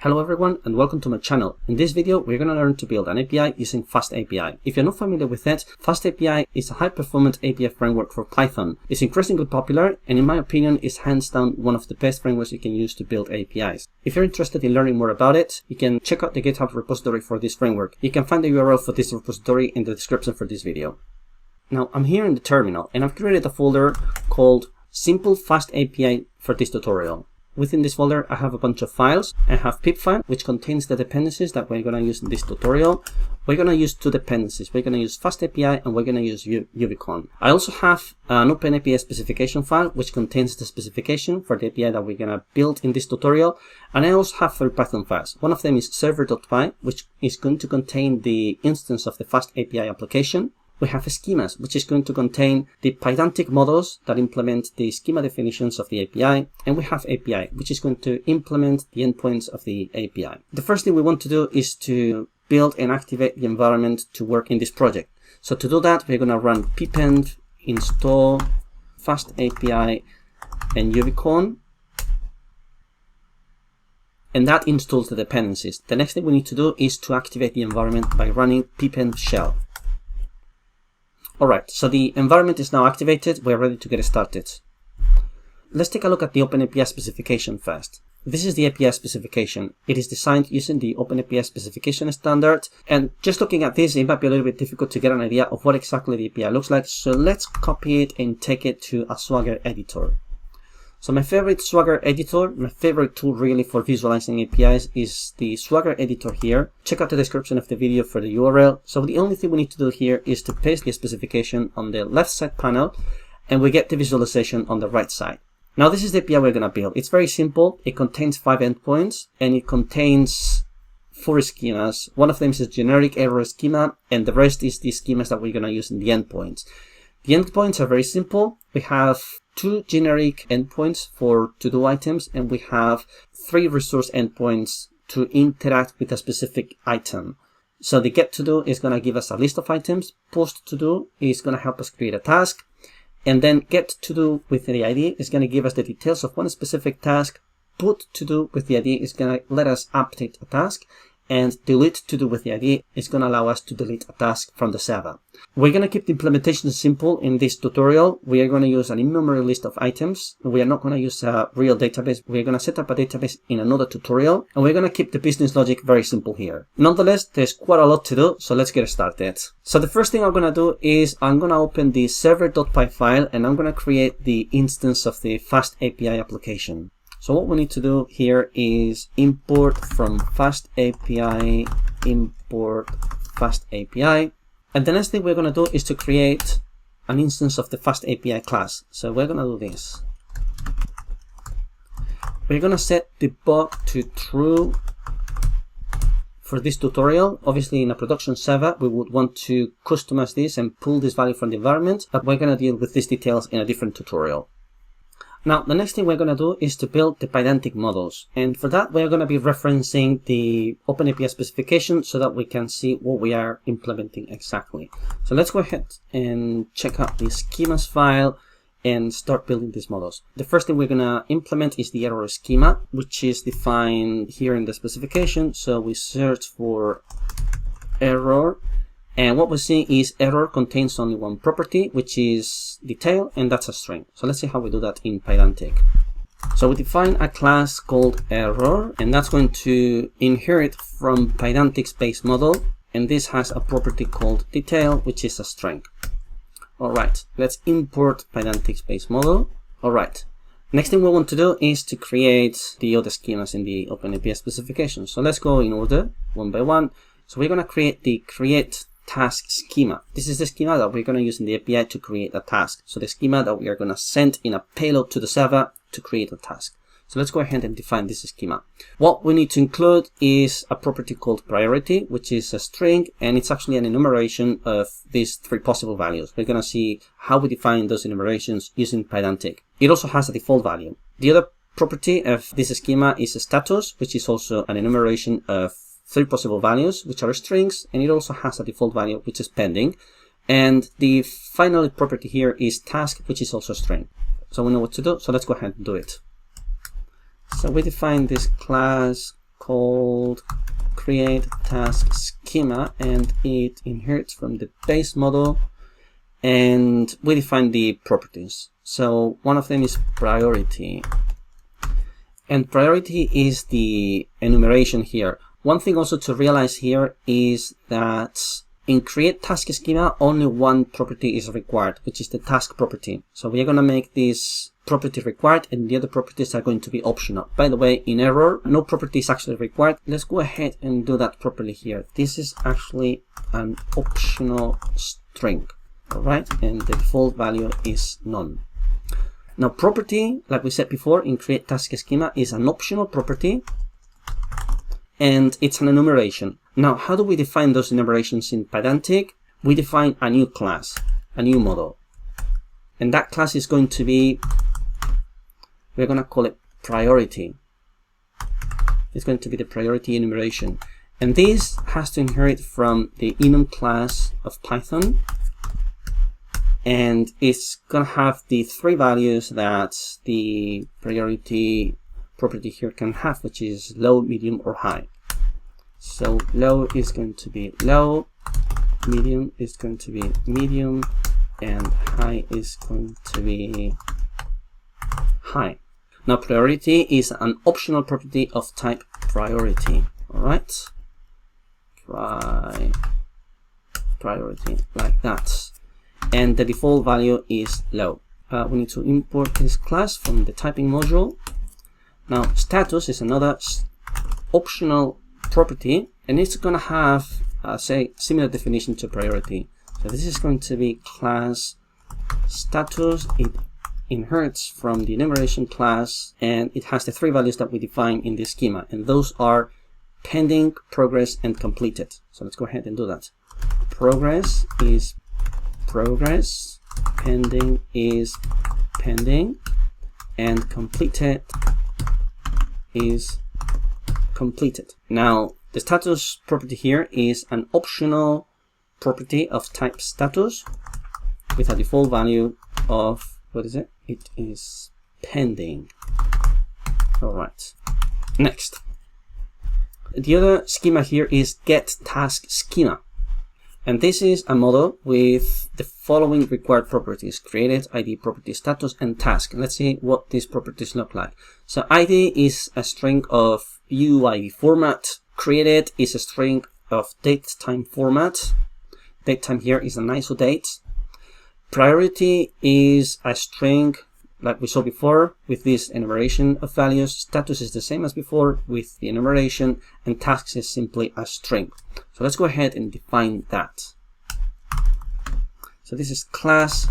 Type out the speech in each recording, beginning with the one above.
Hello everyone and welcome to my channel. In this video we're going to learn to build an API using FastAPI. If you're not familiar with it, FastAPI is a high-performance API framework for Python. It's increasingly popular and in my opinion is hands down one of the best frameworks you can use to build APIs. If you're interested in learning more about it, you can check out the GitHub repository for this framework. You can find the URL for this repository in the description for this video. Now I'm here in the terminal and I've created a folder called Simple FastAPI for this tutorial. Within this folder, I have a bunch of files. I have pip file, which contains the dependencies that we're going to use in this tutorial. We're going to use two dependencies. We're going to use FastAPI and we're going to use Uvicorn. I also have an OpenAPI specification file, which contains the specification for the API that we're going to build in this tutorial. And I also have three Python files. One of them is server.py, which is going to contain the instance of the FastAPI application. We have schemas, which is going to contain the Pydantic models that implement the schema definitions of the API. And we have API, which is going to implement the endpoints of the API. The first thing we want to do is to build and activate the environment to work in this project. So to do that, we're going to run pipenv install FastAPI and Uvicorn. And that installs the dependencies. The next thing we need to do is to activate the environment by running pipenv shell. Alright, so the environment is now activated. We're ready to get started. Let's take a look at the OpenAPI specification first. This is the API specification. It is designed using the OpenAPI specification standard. And just looking at this, it might be a little bit difficult to get an idea of what exactly the API looks like. So let's copy it and take it to a Swagger editor. So my favorite Swagger editor, my favorite tool really for visualizing APIs is the Swagger editor here. Check out the description of the video for the URL. So the only thing we need to do here is to paste the specification on the left side panel and we get the visualization on the right side. Now this is the API we're going to build. It's very simple. It contains 5 endpoints and it contains 4 schemas. One of them is a generic error schema and the rest is the schemas that we're going to use in the endpoints. The endpoints are very simple. We have 2 generic endpoints for to-do items, and we have 3 resource endpoints to interact with a specific item. So the get to-do is going to give us a list of items. Post to-do is going to help us create a task. And then get to-do with the ID is going to give us the details of one specific task. Put to-do with the ID is going to let us update a task. And delete to do with the ID is going to allow us to delete a task from the server. We're going to keep the implementation simple in this tutorial. We are going to use an in-memory list of items. We are not going to use a real database. We're going to set up a database in another tutorial. And we're going to keep the business logic very simple here. Nonetheless, there's quite a lot to do. So let's get started. So the first thing I'm going to do is I'm going to open the server.py file and I'm going to create the instance of the FastAPI application. So what we need to do here is import from FastAPI, import FastAPI. And the next thing we're going to do is to create an instance of the FastAPI class. So we're going to do this. We're going to set debug to true for this tutorial. Obviously in a production server, we would want to customize this and pull this value from the environment, but we're going to deal with these details in a different tutorial. Now, the next thing we're going to do is to build the Pydantic models. And for that, we're going to be referencing the OpenAPI specification so that we can see what we are implementing exactly. So let's go ahead and check out the schemas file and start building these models. The first thing we're going to implement is the error schema, which is defined here in the specification. So we search for error. And what we see is error contains only one property, which is detail, and that's a string. So let's see how we do that in Pydantic. So we define a class called error, and that's going to inherit from Pydantic's base model. And this has a property called detail, which is a string. All right, let's import Pydantic's base model. All right. Next thing we want to do is to create the other schemas in the OpenAPI specification. So let's go in order, one by one. So we're going to create the CreateTaskSchema. This is the schema that we're going to use in the API to create a task. So the schema that we are going to send in a payload to the server to create a task. So let's go ahead and define this schema. What we need to include is a property called priority, which is a string, and it's actually an enumeration of these 3 possible values. We're going to see how we define those enumerations using Pydantic. It also has a default value. The other property of this schema is a status, which is also an enumeration of 3 possible values, which are strings, and it also has a default value, which is pending. And the final property here is task, which is also a string. So we know what to do, so let's go ahead and do it. So we define this class called CreateTaskSchema, and it inherits from the base model, and we define the properties. So one of them is priority, and priority is the enumeration here. One thing also to realize here is that in CreateTaskSchema, only one property is required, which is the task property. So we are going to make this property required, and the other properties are going to be optional. By the way, in error, no property is actually required. Let's go ahead and do that properly here. This is actually an optional string, all right? And the default value is none. Now, property, like we said before, in CreateTaskSchema is an optional property, and it's an enumeration. Now, how do we define those enumerations in Pydantic? We define a new class, a new model. And that class is going to be, we're going to call it priority. It's going to be the priority enumeration. And this has to inherit from the enum class of Python. And it's going to have the three values that the priority property here can have, which is low, medium, or high. So low is going to be low, medium is going to be medium, and high is going to be high. Now, priority is an optional property of type priority. All right, priority, like that. And the default value is low. We need to import this class from the typing module. Now, status is another optional property, and it's going to have, say, similar definition to priority. So this is going to be class status. It inherits from the enumeration class, and it has the three values that we define in this schema, and those are pending, progress, and completed. So let's go ahead and do that. Progress is progress, pending is pending, and completed is completed. Now, the status property here is an optional property of type status with a default value of, what is it? It is pending. All right. Next, the other schema here is getTaskSchema. And this is a model with the following required properties: created, ID, property, status, and task. Let's see what these properties look like. So ID is a string of UUID format. Created is a string of date-time format. Datetime here is an ISO date. Priority is a string like we saw before with this enumeration of values. Status is the same as before with the enumeration, and tasks is simply a string. So let's go ahead and define that. So this is class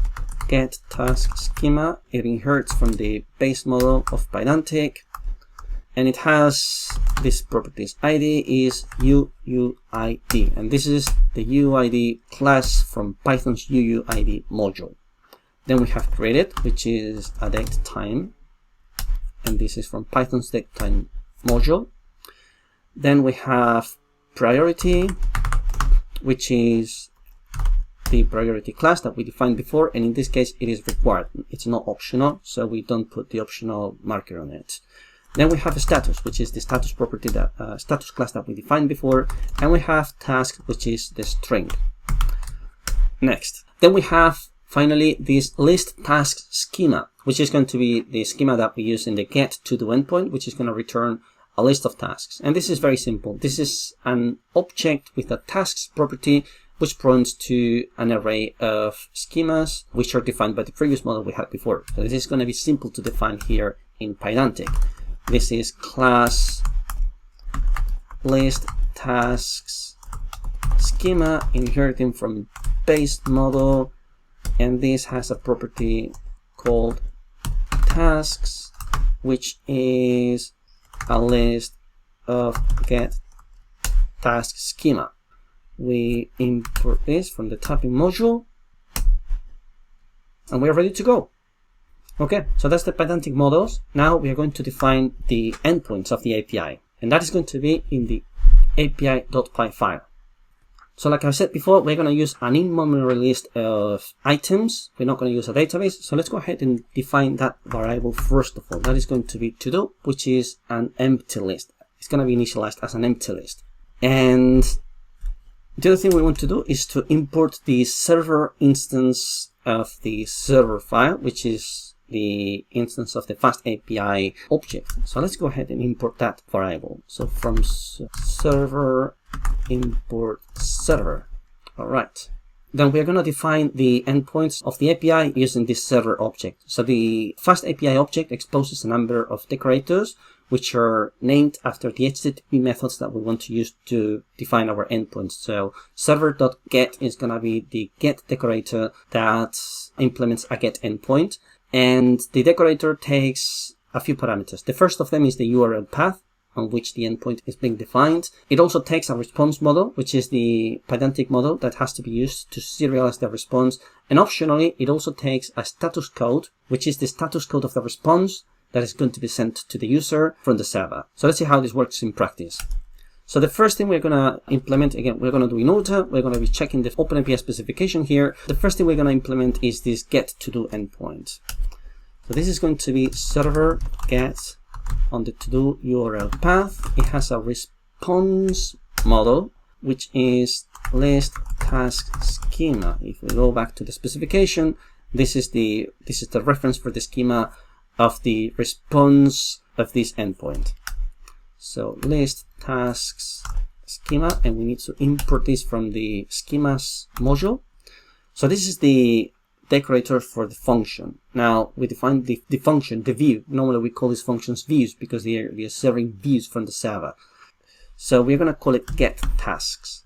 getTaskSchema. It inherits from the base model of Pydantic, and it has these properties. ID is UUID, and this is the UUID class from Python's UUID module. Then we have created, which is a date time, and this is from Python's date time module. Then we have priority, which is the priority class that we defined before, and in this case it is required. It's not optional, so we don't put the optional marker on it. Then we have a status, which is the status property, that status class that we defined before, and we have task, which is the string. Next, then we have finally this listTaskSchema, which is going to be the schema that we use in the getToDo endpoint, which is going to return a list of tasks. And this is very simple. This is an object with a tasks property which points to an array of schemas which are defined by the previous model we had before. So this is going to be simple to define here in Pydantic. This is class listTaskSchema inheriting from base model, and this has a property called tasks, which is a list of getTaskSchema. We import this from the typing module, and we're ready to go. Okay, so that's the Pydantic models. Now we are going to define the endpoints of the API, and that is going to be in the api.py file. So like I said before, we're going to use an in-memory list of items. We're not going to use a database. So let's go ahead and define that variable first of all. That is going to be TODO, which is an empty list. it's going to be initialized as an empty list. And the other thing we want to do is to import the server instance of the server file, which is the instance of the FastAPI object. So let's go ahead and import that variable. So from server import server. All right. Then we're going to define the endpoints of the API using this server object. So the FastAPI object exposes a number of decorators, which are named after the HTTP methods that we want to use to define our endpoints. So server.get is going to be the get decorator that implements a get endpoint. And the decorator takes a few parameters. The first of them is the URL path on which the endpoint is being defined. It also takes a response model, which is the Pydantic model that has to be used to serialize the response. And optionally, it also takes a status code, which is the status code of the response that is going to be sent to the user from the server. So let's see how this works in practice. So the first thing we're going to implement, again, we're going to do in order. We're going to be checking the OpenAPI specification here. The first thing we're going to implement is this get to do endpoint. So this is going to be server get on the to-do URL path. It has a response model, which is list task schema. If we go back to the specification, this is the reference for the schema of the response of this endpoint. So list tasks schema, and we need to import this from the schemas module. So this is the decorator for the function. Now we define the function, the view. Normally we call these functions views because they are serving views from the server. So we're going to call it get tasks.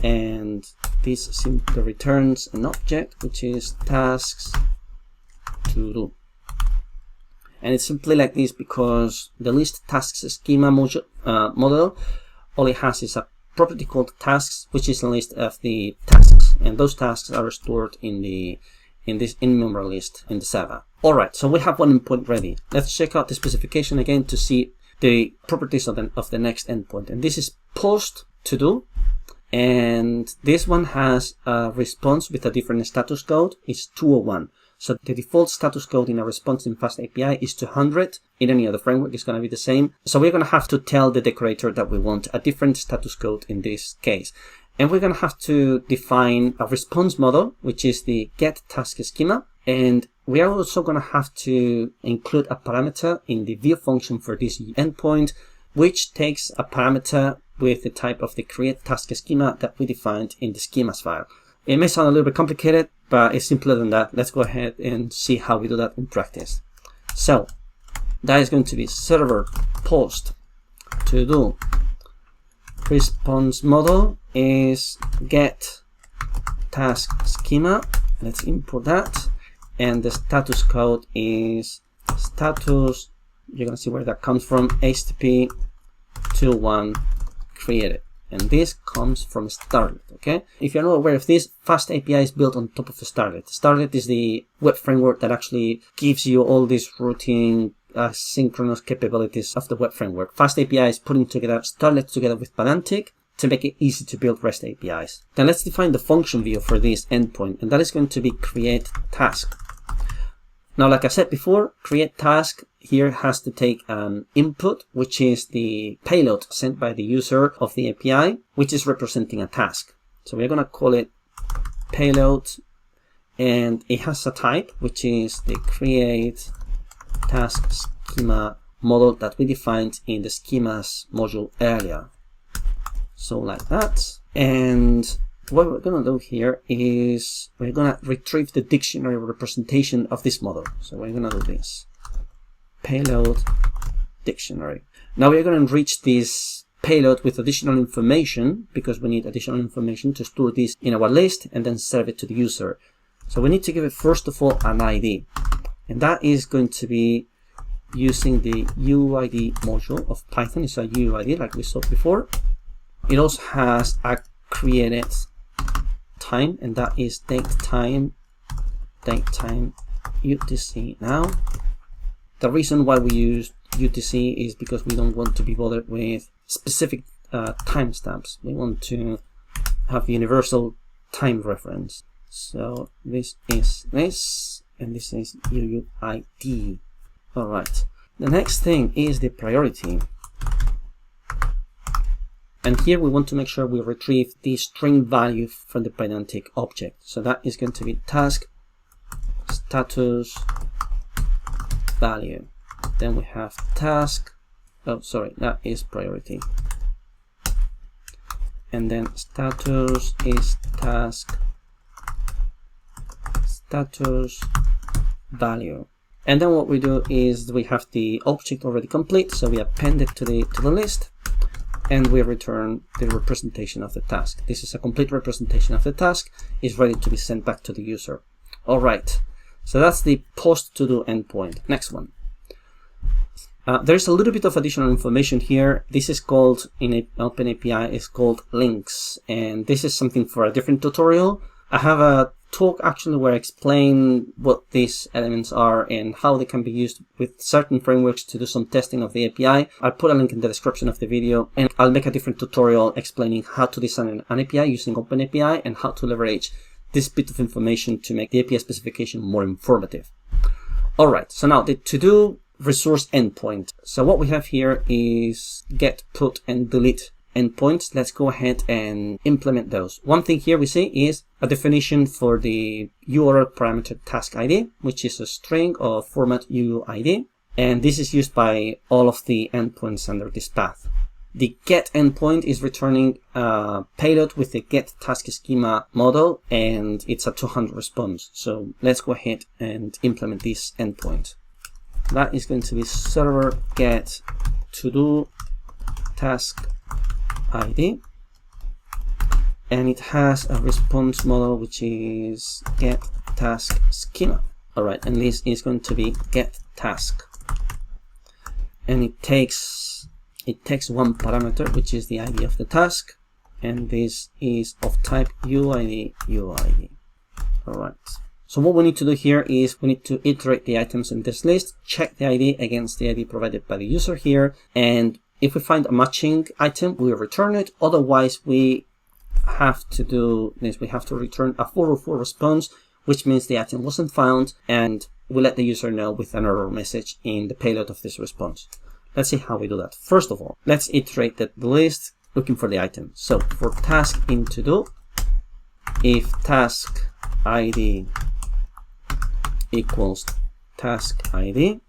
And this simply returns an object, which is tasks to do. And it's simply like this because the list tasks schema model, all it has is a property called tasks, which is a list of the tasks, and those tasks are stored in this in-memory list in the server. All right, so we have one endpoint ready. Let's check out the specification again to see the properties of the next endpoint. And this is post to do, and this one has a response with a different status code. It's 201. So the default status code in a response in FastAPI is 200. In any other framework, it's going to be the same. So we're going to have to tell the decorator that we want a different status code in this case. And we're going to have to define a response model, which is the get task schema. And we are also going to have to include a parameter in the view function for this endpoint, which takes a parameter with the type of the CreateTaskSchema that we defined in the schemas file. It may sound a little bit complicated, but it's simpler than that. Let's go ahead and see how we do that in practice. So that is going to be server post to do response model is get task schema. Let's import that. And the status code is status. You're going to see where that comes from. HTTP 21 created. And this comes from Starlet, okay? If you're not aware of this, FastAPI is built on top of Starlet. Starlet is the web framework that actually gives you all these routine synchronous capabilities of the web framework. FastAPI is putting together Starlet together with Pydantic to make it easy to build REST APIs. Then let's define the function view for this endpoint, and that is going to be CreateTask. Now, like I said before, CreateTask here has to take an input, which is the payload sent by the user of the API, which is representing a task. So we're going to call it payload, and it has a type, which is the CreateTaskSchema model that we defined in the schemas module earlier. So like that. And what we're going to do here is we're going to retrieve the dictionary representation of this model. So we're going to do this. Payload dictionary. Now we're going to enrich this payload with additional information because we need additional information to store this in our list and then serve it to the user. So we need to give it first of all an ID, and that is going to be using the UID module of Python. It's a UID like we saw before. It also has a created time, and that is datetime UTC. Now the reason why we use UTC is because we don't want to be bothered with specific timestamps. We want to have universal time reference. So this is this, and this is UUID. All right. The next thing is the priority. And here we want to make sure we retrieve the string value from the Pydantic object. So that is going to be task status value. Then we have task, oh sorry, that is priority. And then status is task status value. And then what we do is we have the object already complete, so we append it to the list, and we return the representation of the task. This is a complete representation of the task, is ready to be sent back to the user. All right, so that's the post to do endpoint. Next one. There's a little bit of additional information here. This is called, in OpenAPI, is called links, and this is something for a different tutorial. I have a talk actually where I explain what these elements are and how they can be used with certain frameworks to do some testing of the API. I'll put a link in the description of the video, and I'll make a different tutorial explaining how to design an API using OpenAPI and how to leverage this bit of information to make the API specification more informative. All right, so now the to-do resource endpoint. So what we have here is get, put, and delete endpoints. Let's go ahead and implement those. One thing here we see is a definition for the URL parameter task ID, which is a string of format UUID, and this is used by all of the endpoints under this path. The get endpoint is returning a payload with the CreateTaskSchema model, and it's a 200 response. So let's go ahead and implement this endpoint. That is going to be server get to do task ID, and it has a response model which is get task schema. All right, and this is going to be get task, and it takes one parameter, which is the ID of the task, and this is of type UID. All right. So what we need to do here is we need to iterate the items in this list, check the ID against the ID provided by the user here, and if we find a matching item, we return it. Otherwise, we have to do this. We have to return a 404 response, which means the item wasn't found, and we let the user know with an error message in the payload of this response. Let's see how we do that. First of all, let's iterate the list looking for the item. So for task in to do, if task ID equals task ID,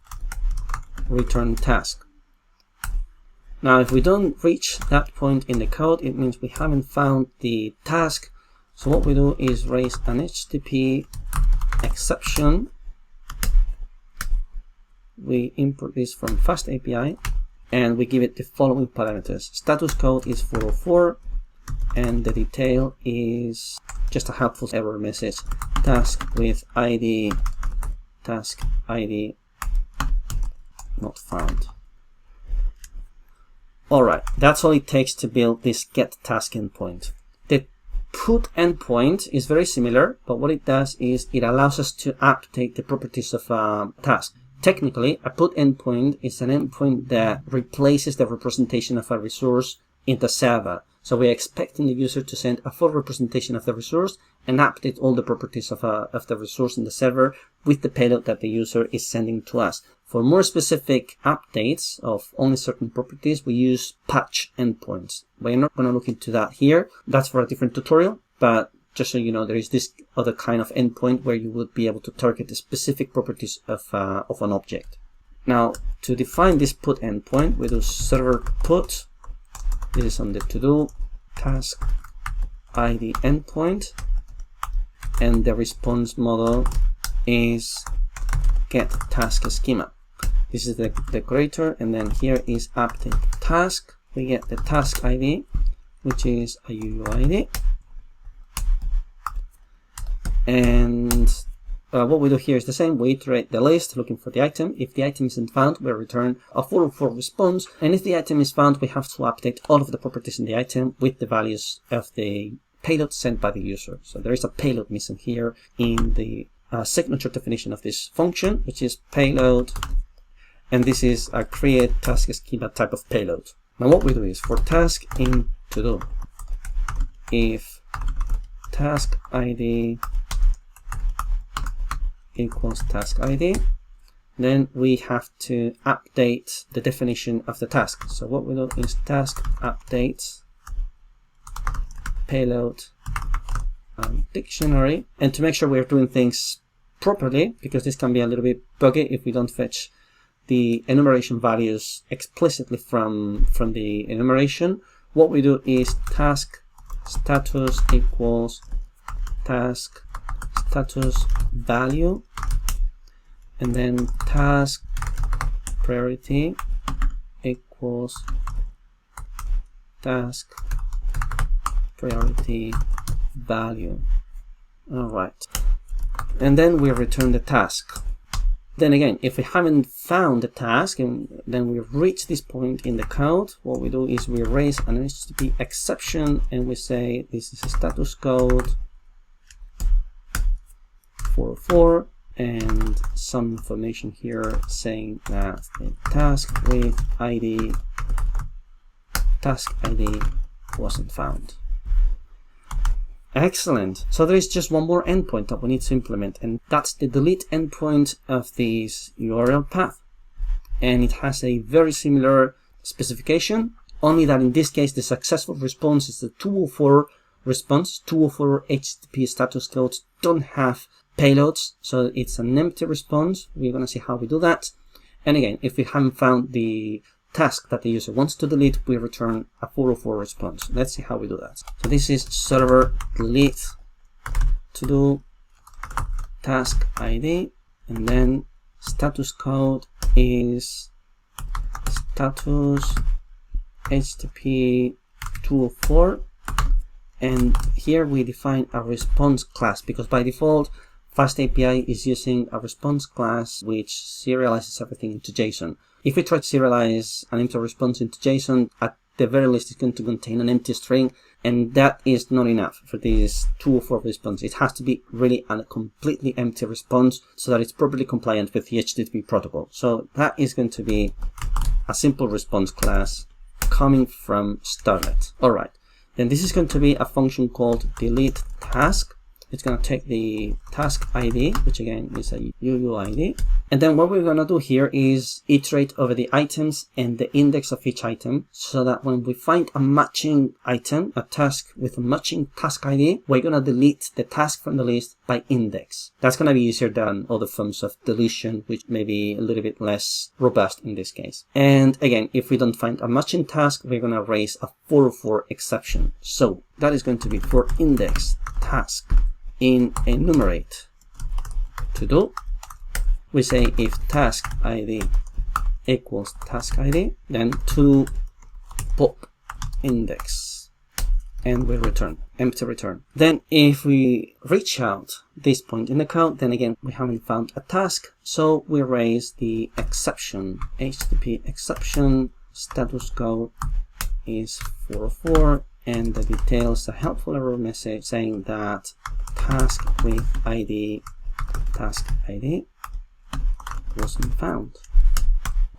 return task. Now, if we don't reach that point in the code, it means we haven't found the task. So what we do is raise an HTTP exception. We import this from FastAPI, and we give it the following parameters. Status code is 404, and the detail is just a helpful error message. Task with ID, task ID not found. All right, that's all it takes to build this get task endpoint. The put endpoint is very similar, but what it does is it allows us to update the properties of a task. Technically, a put endpoint is an endpoint that replaces the representation of a resource in the server. So we're expecting the user to send a full representation of the resource and update all the properties of the resource in the server with the payload that the user is sending to us. For more specific updates of only certain properties, we use patch endpoints. We're not going to look into that here. That's for a different tutorial, but just so you know, there is this other kind of endpoint where you would be able to target the specific properties of an object. Now, to define this put endpoint, we do server put. This is on the to-do task ID endpoint, and the response model is get task schema. This is the decorator, and then here is update task. We get the task ID, which is a UUID. And what we do here is the same. We iterate the list looking for the item. If the item isn't found, we return a 404 response. And if the item is found, we have to update all of the properties in the item with the values of the payload sent by the user. So there is a payload missing here in the signature definition of this function, which is payload. And this is a CreateTaskSchema type of payload. Now what we do is for task in to do, if task ID equals task ID, then we have to update the definition of the task. So what we do is task update payload dictionary. And to make sure we're doing things properly, because this can be a little bit buggy if we don't fetch the enumeration values explicitly from the enumeration, what we do is task status equals task status value, and then task priority equals task priority value. All right, and then we return the task. Then again, if we haven't found the task and then we've reached this point in the code, what we do is we raise an HTTP exception and we say this is a status code 404 and some information here saying that the task with ID wasn't found. Excellent. So there is just one more endpoint that we need to implement, and that's the delete endpoint of this URL path. And it has a very similar specification, only that in this case the successful response is the 204 response. 204 HTTP status codes don't have payloads, so it's an empty response. We're going to see how we do that. And again, if we haven't found the task that the user wants to delete, we return a 404 response. Let's see how we do that. So this is server delete to do task ID, and then status code is status HTTP 204, and here we define a response class, because by default FastAPI is using a response class which serializes everything into JSON. If we try to serialize an empty response into JSON, at the very least it's going to contain an empty string, and that is not enough for this 204 response. It has to be really a completely empty response so that it's properly compliant with the HTTP protocol. So that is going to be a simple response class coming from Starlet. All right, then this is going to be a function called delete task. It's going to take the task ID, which again is a UUID. And then what we're going to do here is iterate over the items and the index of each item, so that when we find a matching item, a task with a matching task ID, we're going to delete the task from the list by index. That's going to be easier than other forms of deletion, which may be a little bit less robust in this case. And again, if we don't find a matching task, we're going to raise a 404 exception. So that is going to be for index task in enumerate to do, we say if task ID equals task ID, then to pop index, and we return empty return. Then if we reach out this point in the code, then again we haven't found a task, so we raise the exception, HTTP exception status code is 404, and the details a helpful error message saying that task with ID wasn't found.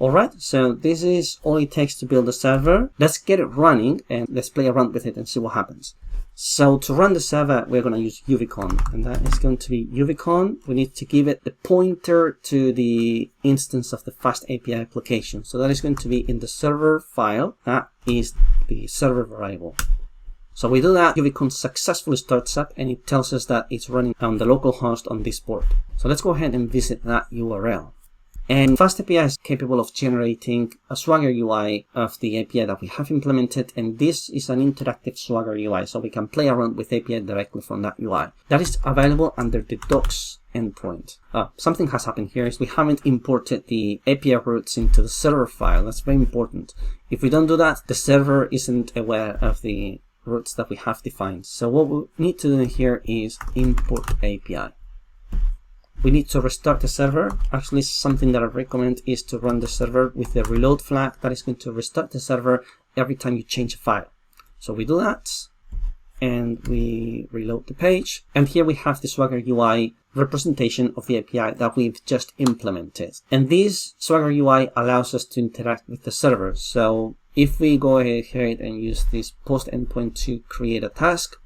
Alright, so this is all it takes to build a server. Let's get it running and let's play around with it and see what happens. So to run the server, we're going to use Uvicorn, and that is going to be Uvicorn. We need to give it the pointer to the instance of the FastAPI application. So that is going to be in the server file. That is the server variable. So we do that, Uvicorn successfully starts up and it tells us that it's running on the local host on this port. So let's go ahead and visit that URL. And FastAPI is capable of generating a Swagger UI of the API that we have implemented, and this is an interactive Swagger UI, so we can play around with API directly from that UI. That is available under the docs endpoint. Something has happened here is we haven't imported the API routes into the server file. That's very important. If we don't do that, the server isn't aware of the routes that we have defined. So what we need to do here is import API. We need to restart the server. Actually, something that I recommend is to run the server with the reload flag. That is going to restart the server every time you change a file. So we do that and we reload the page. And here we have the Swagger UI representation of the API that we've just implemented. And this Swagger UI allows us to interact with the server. So if we go ahead and use this post endpoint to create a task,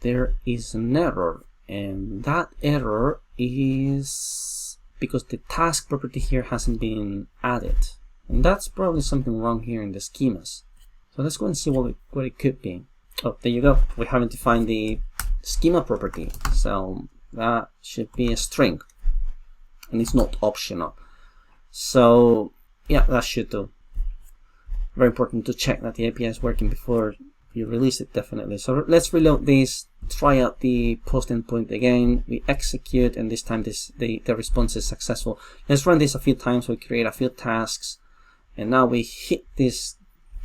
there is an error. And that error is because the task property here hasn't been added. And that's probably something wrong here in the schemas. So let's go and see what it could be. Oh, there you go. We haven't defined the schema property. So that should be a string. And it's not optional. So yeah, that should do. Very important to check that the API is working before you release it, definitely. So let's reload this, try out the post endpoint again. We execute, and this time the response is successful. Let's run this a few times. We create a few tasks, and now we hit this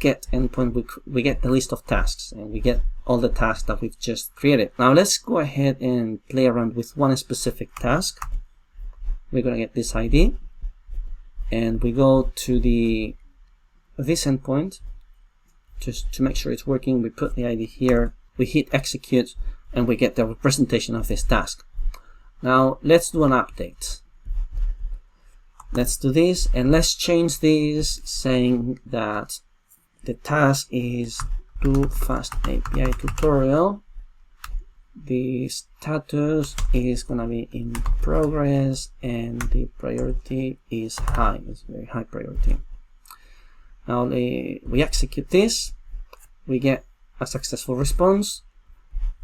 get endpoint. We get the list of tasks, and we get all the tasks that we've just created. Now let's go ahead and play around with one specific task. We're gonna get this ID, and we go to this endpoint just to make sure it's working. We put the ID here, we hit execute, and we get the representation of this task. Now let's do an update. Let's do this, and let's change this saying that the task is do FastAPI tutorial. The status is gonna be in progress, and the priority is high. It's very high priority. Now we execute this, we get a successful response.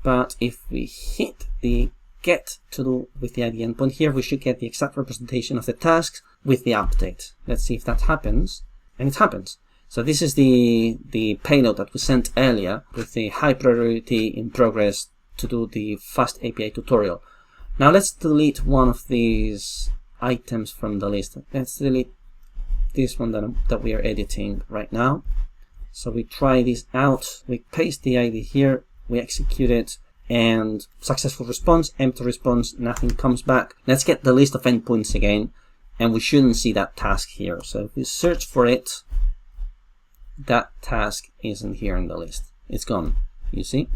But if we hit the get to do with the ID endpoint here, we should get the exact representation of the tasks with the update. Let's see if that happens, and it happens. So this is the payload that we sent earlier with the high priority in progress to do the FastAPI tutorial. Now let's delete one of these items from the list. Let's delete this one that we are editing right now. So we try this out, we paste the ID here, we execute it, and successful response, empty response, nothing comes back. Let's get the list of endpoints again, and we shouldn't see that task here. So if we search for it, that task isn't here in the list. It's gone, you see?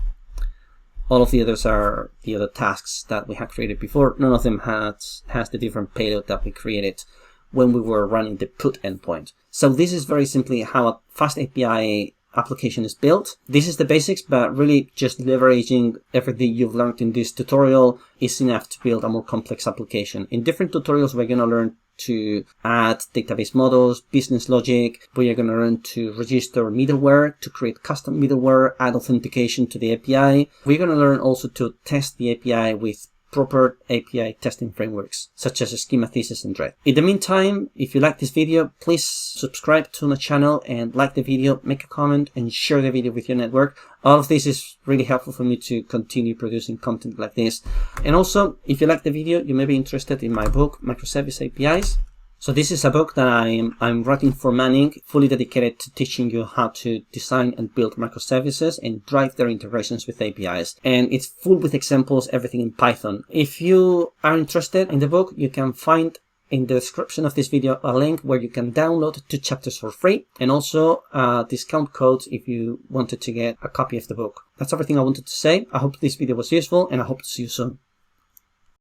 All of the others are the other tasks that we had created before. None of them has the different payload that we created when we were running the put endpoint. So this is very simply how a FastAPI application is built. This is the basics, but really just leveraging everything you've learned in this tutorial is enough to build a more complex application. In different tutorials, we're going to learn to add database models, business logic. We are going to learn to register middleware, to create custom middleware, add authentication to the API. We're going to learn also to test the API with proper API testing frameworks, such as Schema Thesis and Dread. In the meantime, if you like this video, please subscribe to my channel and like the video, make a comment, and share the video with your network. All of this is really helpful for me to continue producing content like this. And also, if you like the video, you may be interested in my book, Microservice APIs. So this is a book that I'm writing for Manning, fully dedicated to teaching you how to design and build microservices and drive their integrations with APIs. And it's full with examples, everything in Python. If you are interested in the book, you can find in the description of this video a link where you can download 2 chapters for free, and also a discount code if you wanted to get a copy of the book. That's everything I wanted to say. I hope this video was useful, and I hope to see you soon.